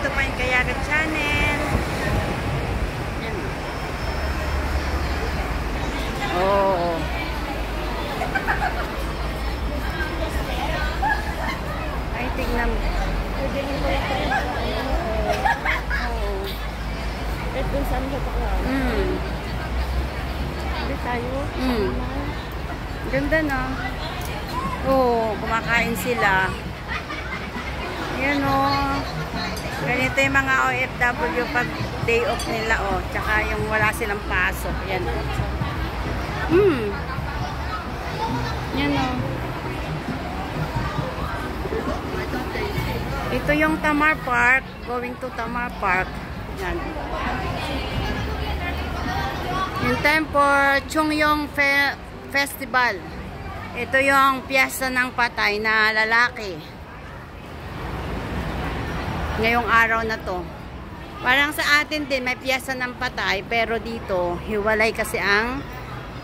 Dito pa yung Kayaga Channel. Yan. Oh. Ay, tignan mo. Kahit dun saan ka pa. Hindi tayo. Ganda na. Oo, kumakain sila. Yan o. Ganito yung mga OFW pag day off nila o. Tsaka yung wala silang pasok. Yan o. Yan o. Ito yung Tamar Park. Going to Tamar Park. Yan. Yung time for Chungyong Festival. Ito yung piyesta ng patay na lalaki. Ngayong araw na to. Parang sa atin din may piyesta ng patay, pero dito hiwalay kasi ang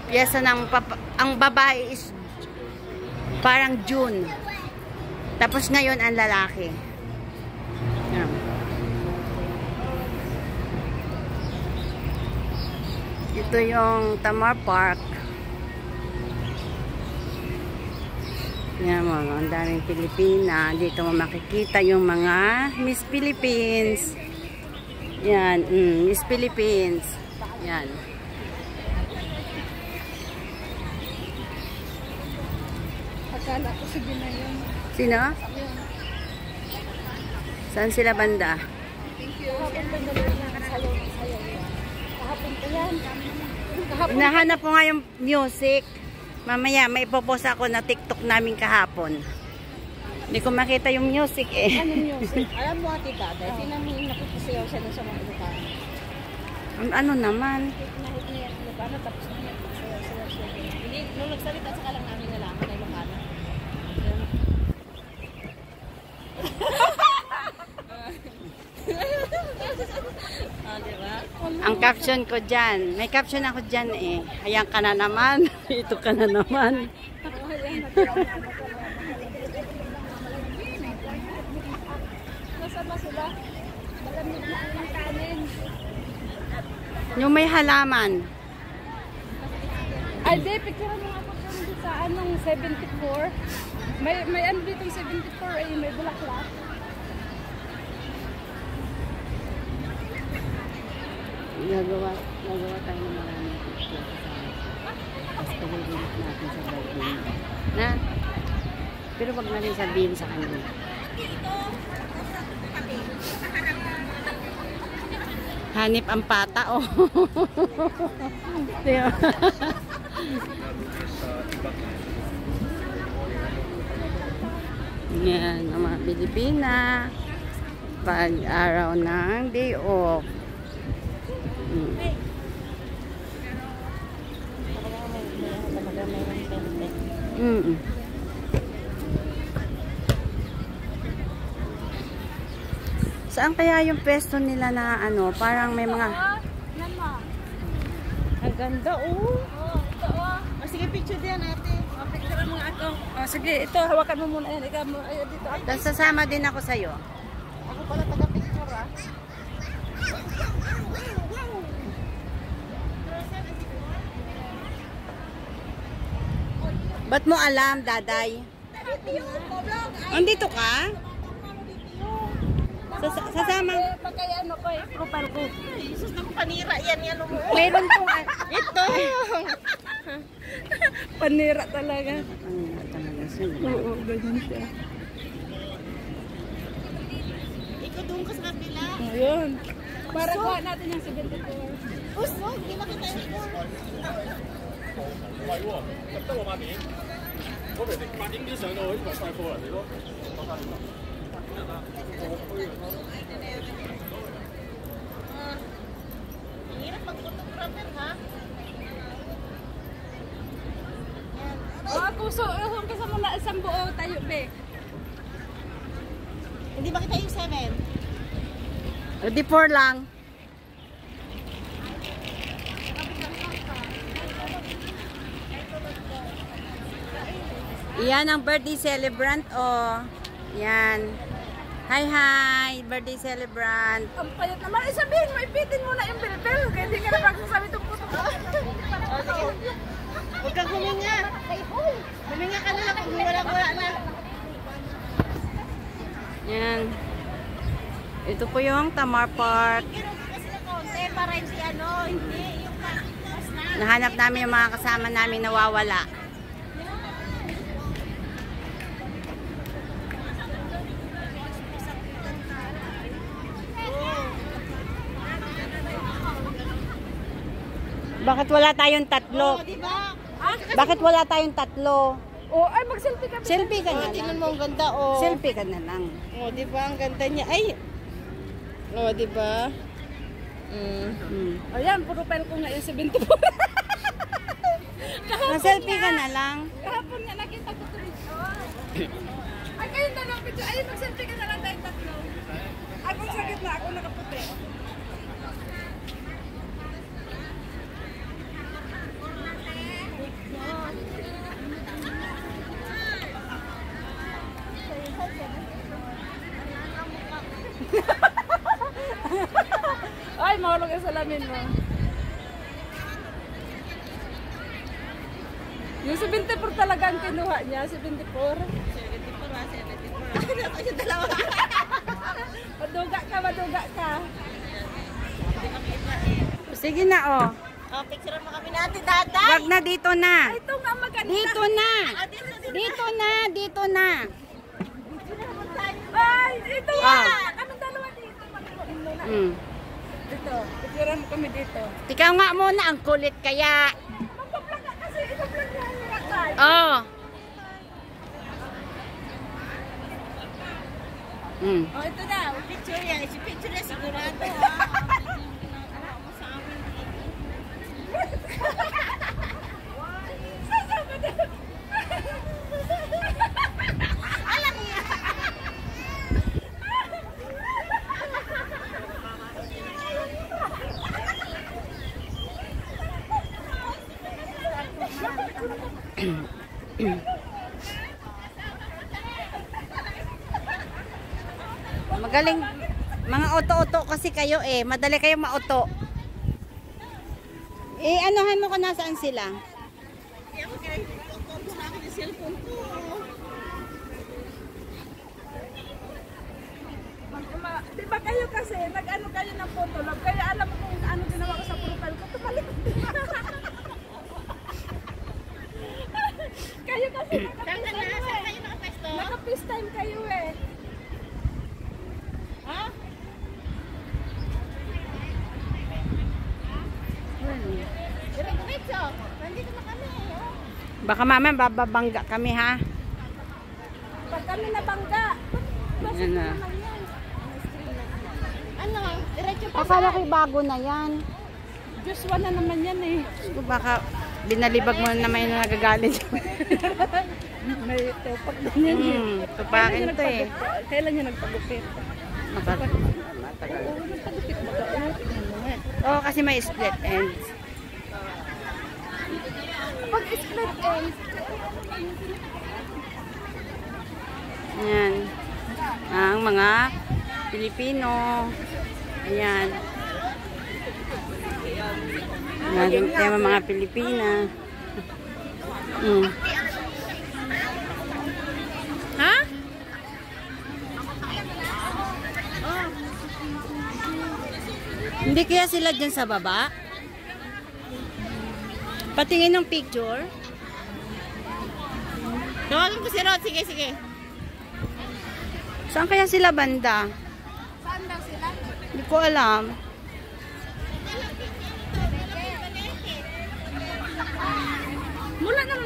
piyesta ng ang babae is parang June. Tapos ngayon ang lalaki. Yan. Ito yung Tamar Park. Yan mga, ang daming Pilipina. Dito mo makikita yung mga Miss Philippines. Yan, Miss Philippines. Yan. Akala ko sige na yun. Sino? Saan sila banda? Thank you. Kahapon pa yan. Nahanap ko nga yung music. Mamaya, may ipopost ako na TikTok namin kahapon. Hindi ko makita yung music eh. Ano music? Alam mo ati dati, sinamin nakikisayaw siya sa mga lugar. Ano naman? Nahit niya yung lugar na tapos na nakikisayaw siya. Hindi, nung nagsalita sa kalang namin nalaman na yung lugar. Diba? Ang caption ko dyan. May caption ako dyan eh. Ayan ka na naman. Ito ka na naman. Nasama sila? Malamig na ang kanin. Yung may halaman. Ay, di, picture mo nga po dito sa anong 74. May ano dito 74 ay may bulaklak. Nagawa tayo ng maraming picture tapos pag-release natin sa birthday na, pero wag na rin sabihin sa kanila. Hanip ang pata oh. Yan ang mga Pilipina pag araw ng day off. Saan kaya yung pesto nila na ano, parang may mga ang ganda oh. Ito oh. Sige picture diyan ate. Picture mo nga ako. Sige, ito hawakan mo muna yan. Ikaw dito. Tapos sasama din ako sa'yo. Ako pala taga-picture ah. Ba't mo alam, daday? Andito ka? Sasama. Pagkaya ano ko eh, profile ko. Jesus na ko panira yan mo. Meron pong Ito. Panira talaga. Panira talaga siya. Oo, ganyan siya. Ikaw doon ka sa kapila. Ayun. Para gawa natin yung 74. Usog, hindi makita yung score. 唔係喎，得我塊面，我哋8點幾上到去，呢個快貨人哋咯，我睇唔到。Hirap mag-photographer ha? Mga puso, kasi muna isang buo tayo be. Hindi ba kita yung 7? 34 lang. Yan ang birthday celebrant oh. Yan. Hi, hi! Birthday celebrant. Ang payat naman. Ay, sabihin mo, ipitin mo na yung bilbil. Kaya hindi ka na magsasabi itong puto. Huwag kang huminga. Huminga ka na lang kung wala na. Yan. Ito po yung Tamar Park. Para hindi hindi yung Nahanap namin yung mga kasama namin nawawala. Bakit wala tayong tatlo? diba? Bakit wala tayong tatlo? Ay, mag-selfie ka. Selfie ka na lang. Tingnan mo ang ganda, Selfie ka na lang. Diba? Ang ganda niya. Ay! Diba? Ayan, profile ko nga yung 74. Selfie ka na lang. Kahapon nga nakita ko ito. Ay, kayong dalawang picture. Ay, mag-selfie ka na lang tayong tatlo. Ako sa gitna, ako nakaputi. Ay, mahulog yung salamin mo. Yung 74 talaga ang kinuha niya, 74. 74 yung dalawa. Maduga ka. Sige na, oh. Picture mo kami natin, Dada. Wag na, dito na. Ito nga maganda. Dito na. Dito na. Ay, ito nga. Anong dalawa dito? Dito, picture mo kami dito. Ikaw nga muna, ang kulit kaya. Magpa-vlog ka kasi, ito-vlog na ang Oh. ito na, picture yan. Si picture na sigurado. Alam niya. Magaling. Mga auto-auto kasi kayo eh. Madali kayo ma-auto. Anuhan mo kung nasaan sila. Diba kayo kasi, nag-ano kayo ng photolog, kaya alam mo kung ano ginawa ko sa profile ko, tumalikot din. Kayo kasi naka-FaceTime kayo eh. Ha? Diretso, nandito na kami. Baka mamaya bababangga kami ha. Pag kami nabangga, Yan na. diretso pa. Akala ko'y bago na yan. Diyos, na naman yan eh. Baka binalibag mo na naman yung nagagalit. May topak din yan eh. Tupakin to eh. Kailan niya nagpagupit? Matagal. Nagpagupit ba ka? Oo, kasi may split ends. Pag split ends, Ayan. Ang mga Pilipino. Ayan. Naging tema mga Pilipina. Ha? Hindi kaya sila dyan sa baba? Patingin ng picture. tawagan ko si Rod. Sige. Saan kaya sila banda? Saan daw sila? Hindi ko alam. Mula naman